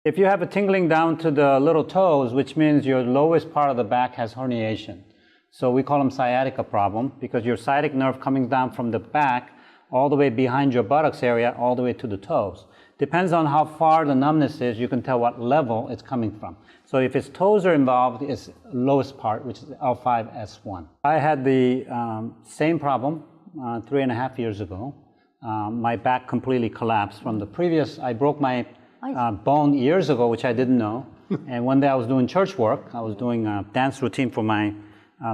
If you have a tingling down to the little toes, which means your lowest part of the back has herniation. So we call them sciatica problem, because your sciatic nerve coming down from the back all the way behind your buttocks area, all the way to the toes. Depends on how far the numbness is, you can tell what level it's coming from. So if its toes are involved, it's lowest part, which is L5-S1. I had the same problem 3.5 years ago. My back completely collapsed from the previous, I broke my bone years ago, which I didn't know. And one day I was doing church work. I was doing a dance routine for my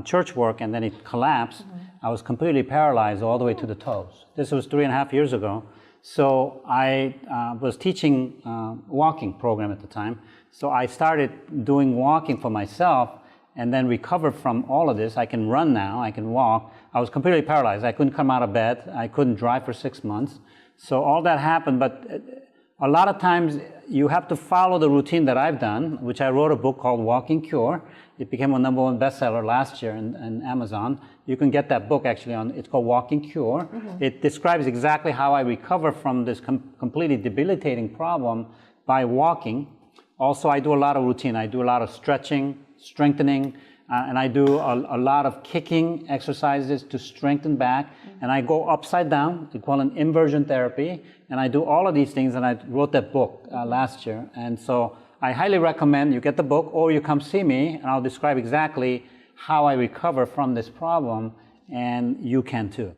church work, and then it collapsed. I was completely paralyzed all the way to the toes. This was 3.5 years ago. So I was teaching walking program at the time. So I started doing walking for myself and then recovered from all of this. I can run now, I can walk. I was completely paralyzed. I couldn't come out of bed. I couldn't drive for 6 months. So all that happened, but a lot of times you have to follow the routine that I've done, which I wrote a book called Walking Cure. It became a #1 bestseller last year in Amazon. You can get that book actually it's called Walking Cure. It describes exactly how I recover from this completely debilitating problem by walking. Also, I do a lot of routine. I do a lot of stretching, strengthening, and I do a lot of kicking exercises to strengthen back. And I go upside down, we call it inversion therapy. And I do all of these things, and I wrote that book last year. And so I highly recommend you get the book, or you come see me, and I'll describe exactly how I recover from this problem, and you can too.